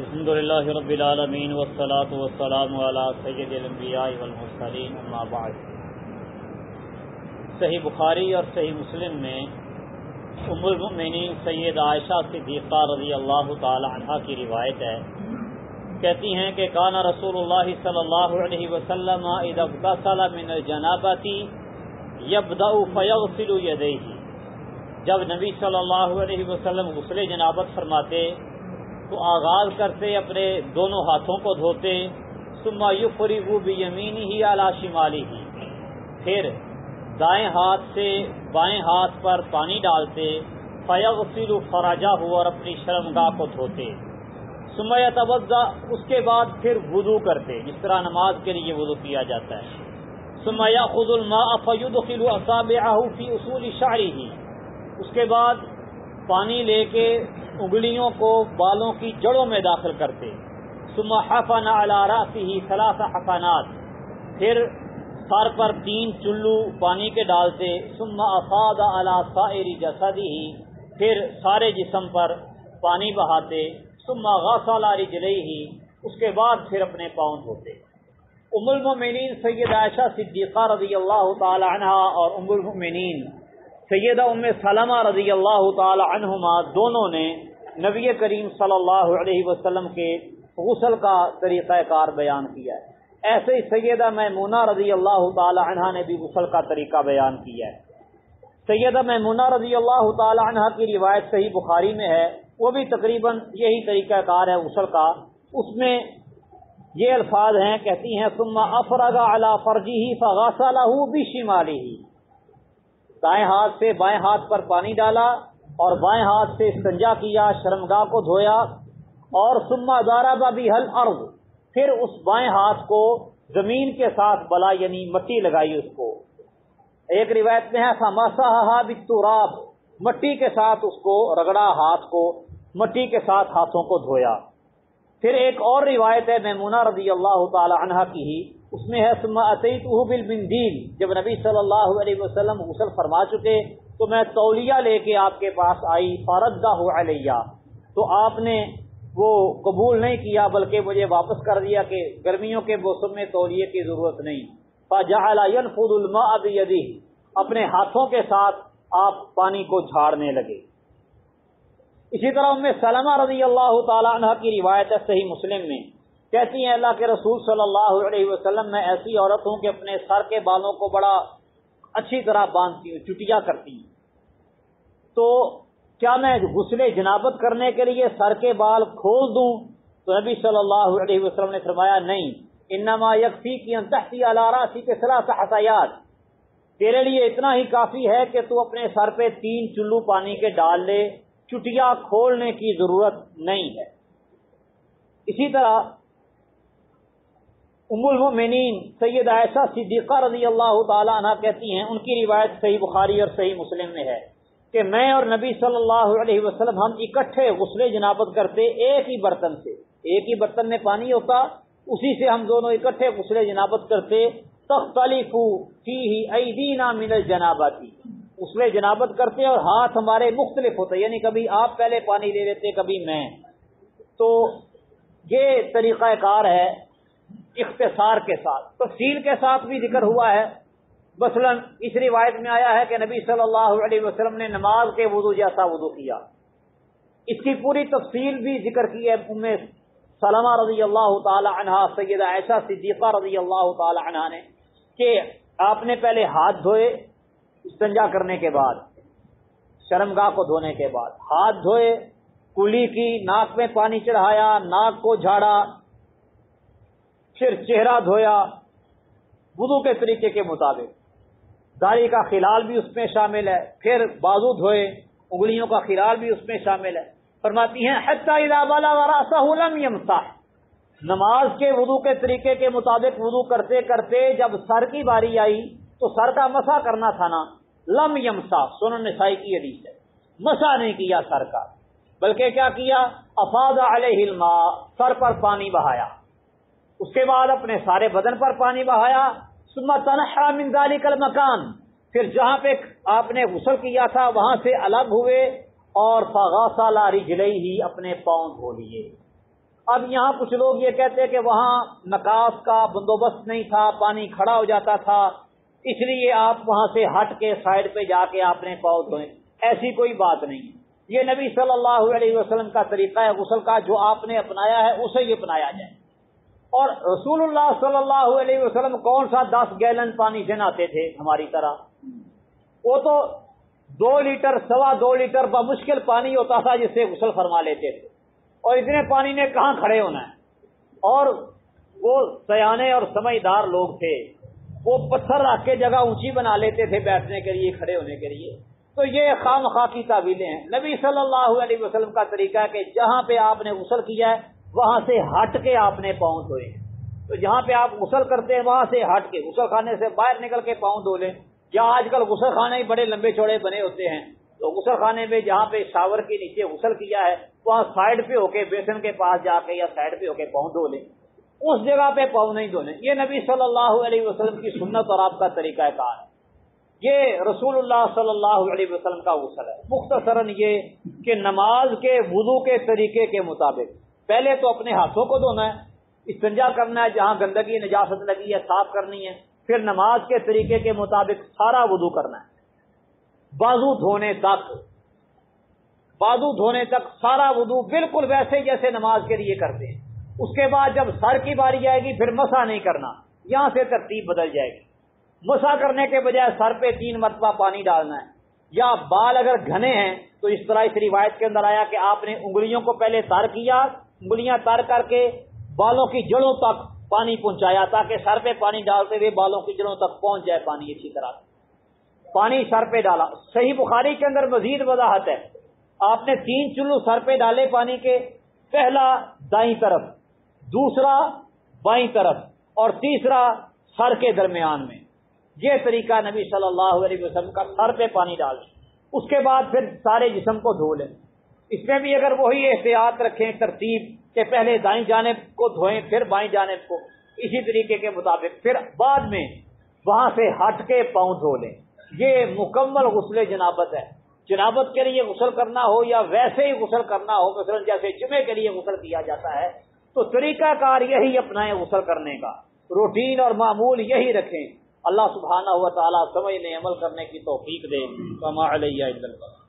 الحمد للہ رب العالمین والصلاة والسلام علی سید الانبیاء والمرسلین اما بعد۔ صحیح بخاری اور صحیح مسلم میں ام المؤمنین سید عائشہ صدیقہ رضی اللہ تعالی عنہا کی روایت ہے، کہتی ہیں کہ کان رسول اللہ صلی اللہ علیہ وسلم اذا اغتسل من الجنابۃ یبدأ فیغسل یدیہ، جب نبی صلی اللہ علیہ وسلم غسل جنابت فرماتے تو آغاز کرتے اپنے دونوں ہاتھوں کو دھوتے، ثم یفرغ بیمینہ علی شمالہ، پھر دائیں ہاتھ سے بائیں ہاتھ پر پانی ڈالتے، فیغسل فرجہ، اور اپنی شرمگاہ کو دھوتے، ثم یتوضا، اس کے بعد پھر وضو کرتے جس طرح نماز کے لیے وضو کیا جاتا ہے، ثم یاخذ الماء فیدخل اصابعہ فی اصول شعرہ، اس کے بعد پانی لے کے انگلیوں کو بالوں کی جڑوں میں داخل کرتے، ثم حفن علی رأسہ ثلاث حفنات، پھر سر پر 3 چلو پانی کے ڈالتے، ثم افاض علی سائر جسدہ، پھر سارے جسم پر پانی بہاتے، ثم غسل رجلیہ، اس کے بعد پھر اپنے پاؤں دھوتے۔ ام المؤمنین سید عائشہ صدیقہ رضی اللہ تعالی عنہا اور ام المؤمنین سیدہ ام سلمہ رضی اللہ تعالی عنہما دونوں نے نبی کریم صلی اللہ علیہ وسلم کے غسل کا طریقہ کار بیان کیا ہے، ایسے ہی سیدہ میمونہ رضی اللہ تعالی عنہا نے بھی غسل کا طریقہ بیان کیا ہے۔ سیدہ میمونہ رضی اللہ تعالی عنہا کی روایت صحیح بخاری میں ہے، وہ بھی تقریباً یہی طریقہ کار ہے غسل کا، اس میں یہ الفاظ ہیں، کہتی ہیں ثم افرغ علی فرجہ فغسلہ بشمالہ، دائیں ہاتھ سے بائیں ہاتھ پر پانی ڈالا اور بائیں ہاتھ سے استنجا کیا، شرمگاہ کو دھویا، اور ثم ضرب بها الارض، پھر اس بائیں ہاتھ کو زمین کے ساتھ بلا یعنی مٹی لگائی اس کو۔ ایک روایت میں ہے فمسحها بالتراب، مٹی کے ساتھ اس کو رگڑا، ہاتھ کو مٹی کے ساتھ ہاتھوں کو دھویا۔ پھر ایک اور روایت ہے میمونہ رضی اللہ تعالی عنہا کی ہی، اس میں ہے ثم اتیتہ بالمندیل، جب نبی صلی اللہ علیہ وسلم غسل فرما چکے تو میں تولیہ لے کے آپ کے پاس آئی، فردہ علیہ، تو آپ نے وہ قبول نہیں کیا بلکہ مجھے واپس کر دیا کہ گرمیوں کے موسم میں تولیے کی ضرورت نہیں، فجعل ينفض الماء بیدہ، اپنے ہاتھوں کے ساتھ آپ پانی کو جھاڑنے لگے۔ اسی طرح ام سلمہ رضی اللہ تعالی عنہ کی روایت ہے صحیح مسلم میں، کہتی ہیں اللہ کے رسول صلی اللہ علیہ وسلم میں ایسی عورت ہوں کہ اپنے سر کے بالوں کو بڑا اچھی طرح باندھتی ہوں، چٹیا کرتی ہوں، تو کیا میں غسل جنابت کرنے کے لیے سر کے بال کھول دوں؟ تو نبی صلی اللہ علیہ وسلم نے فرمایا نہیں، انما یکفیک ان تحتی علی راسک 3 حصیات، تیرے لیے اتنا ہی کافی ہے کہ تو اپنے سر پہ 3 چلو پانی کے ڈال لے، چٹیا کھولنے کی ضرورت نہیں ہے۔ اسی طرح ام المؤمنین سید عائشہ صدیقہ رضی اللہ تعالی عنہ کہتی ہیں، ان کی روایت صحیح بخاری اور صحیح مسلم میں ہے کہ میں اور نبی صلی اللہ علیہ وسلم ہم اکٹھے غسل جنابت کرتے، ایک ہی برتن سے، ایک ہی برتن میں پانی ہوتا، اسی سے ہم دونوں اکٹھے غسل جنابت کرتے، تختلف فیہ ایدینا من الجنابۃ، غسل جنابت کرتے اور ہاتھ ہمارے مختلف ہوتے، یعنی کبھی آپ پہلے پانی لے لیتے کبھی میں۔ تو یہ طریقہ کار ہے اختصار کے ساتھ، تفصیل کے ساتھ بھی ذکر ہوا ہے۔ مثلا اس روایت میں آیا ہے کہ نبی صلی اللہ علیہ وسلم نے نماز کے وضو جیسا وضو کیا، اس کی پوری تفصیل بھی ذکر کی ہے ام سلمہ رضی اللہ تعالی عنہا سیدہ عائشہ صدیقہ رضی اللہ تعالی عنہا نے، کہ آپ نے پہلے ہاتھ دھوئے استنجا کرنے کے بعد، شرمگاہ کو دھونے کے بعد ہاتھ دھوئے، کلی کی، ناک میں پانی چڑھایا، ناک کو جھاڑا، پھر چہرہ دھویا وضو کے طریقے کے مطابق، داڑھی کا خلال بھی اس میں شامل ہے، پھر بازو دھوئے، انگلیوں کا خلال بھی اس میں شامل ہے۔ فرماتی ہیں حتی اذا بلغ رأسہ لم یمسح، نماز کے وضو کے طریقے کے مطابق وضو کرتے کرتے جب سر کی باری آئی تو سر کا مسح کرنا تھا نا، لم یمسح، سنن نسائی کی حدیث ہے، مسح نہیں کیا سر کا، بلکہ کیا کیا، افاض علیہ الماء، سر پر پانی بہایا، اس کے بعد اپنے سارے بدن پر پانی بہایا، ثم تنحى من ذلك المكان، پھر جہاں پہ آپ نے غسل کیا تھا وہاں سے الگ ہوئے اور فغسل رجلیہ، اپنے پاؤں دھو لیے۔ اب یہاں کچھ لوگ یہ کہتے ہیں کہ وہاں نکاس کا بندوبست نہیں تھا، پانی کھڑا ہو جاتا تھا، اس لیے آپ وہاں سے ہٹ کے سائڈ پہ جا کے آپ نے پاؤں دھوئے. ایسی کوئی بات نہیں. یہ نبی صلی اللہ علیہ وسلم کا طریقہ ہے غسل کا، جو آپ نے اپنایا ہے اسے ہی اپنایا جائے. اور رسول اللہ صلی اللہ علیہ وسلم کون سا 10 گیلن پانی سے نہاتے تھے ہماری طرح؟ وہ تو 2 لیٹر 2.25 لیٹر بمشکل پانی ہوتا تھا جس سے غسل فرما لیتے تھے. اور اتنے پانی نے کہاں کھڑے ہونا ہے؟ اور وہ سیانے اور سمجھدار لوگ تھے، وہ پتھر رکھ کے جگہ اونچی بنا لیتے تھے بیٹھنے کے لیے، کھڑے ہونے کے لیے. تو یہ خام خواہ کی تعویلیں ہیں. نبی صلی اللہ علیہ وسلم کا طریقہ ہے کہ جہاں پہ آپ نے غسل کیا ہے وہاں سے ہٹ کے آپ نے پاؤں دھوئے. تو جہاں پہ آپ غسل کرتے ہیں وہاں سے ہٹ کے، غسل خانے سے باہر نکل کے پاؤں دھو لیں. یا آج کل غسل خانے ہی بڑے لمبے چوڑے بنے ہوتے ہیں، تو غسل خانے میں جہاں پہ شاور کے نیچے غسل کیا ہے وہاں سائڈ پہ ہو کے بیسن کے پاس جا کے یا سائڈ پہ ہو کے پاؤں دھو لیں. اس جگہ پہ پاؤں نہیں دھونے. یہ نبی صلی اللہ علیہ وسلم کی سنت اور آپ کا طریقہ کار ہے. یہ رسول اللہ صلی اللہ علیہ وسلم کا غسل ہے. مختصراً یہ کہ نماز کے وضو کے طریقے کے مطابق پہلے تو اپنے ہاتھوں کو دھونا ہے، استنجا کرنا ہے، جہاں گندگی نجاست لگی ہے صاف کرنی ہے. پھر نماز کے طریقے کے مطابق سارا وضو کرنا ہے، بازو دھونے تک سارا وضو بالکل ویسے جیسے نماز کے لیے کرتے ہیں. اس کے بعد جب سر کی باری آئے گی پھر مسح نہیں کرنا، یہاں سے ترتیب بدل جائے گی. مسح کرنے کے بجائے سر پہ 3 مرتبہ پانی ڈالنا ہے. یا بال اگر گھنے ہیں تو اس طرح اس روایت کے اندر آیا کہ آپ نے انگلیوں کو پہلے تر کیا، انگلیاں تر کر کے بالوں کی جڑوں تک پانی پہنچایا تاکہ سر پہ پانی ڈالتے ہوئے بالوں کی جڑوں تک پہنچ جائے پانی. اچھی طرح پانی سر پہ ڈالا. صحیح بخاری کے اندر مزید وضاحت ہے. آپ نے 3 چلو سر پہ ڈالے پانی کے، پہلا دائیں طرف، دوسرا بائیں طرف اور تیسرا سر کے درمیان میں. یہ طریقہ نبی صلی اللہ علیہ وسلم کا، سر پہ پانی ڈال دیں. اس کے بعد پھر سارے جسم کو دھو لیں. اس میں بھی اگر وہی احتیاط رکھیں ترتیب کہ پہلے دائیں جانب کو دھوئیں پھر بائیں جانب کو، اسی طریقے کے مطابق پھر بعد میں وہاں سے ہٹ کے پاؤں دھو لیں. یہ مکمل غسل جنابت ہے. جنابت کے لیے غسل کرنا ہو یا ویسے ہی غسل کرنا ہو، مثلا جیسے جمعے کے لیے غسل کیا جاتا ہے، تو طریقہ کار یہی اپنائیں غسل کرنے کا، روٹین اور معمول یہی رکھیں. اللہ سبحانہ و تعالیٰ سمجھنے عمل کرنے کی توفیق دے. وما علیہ الا البلاغ.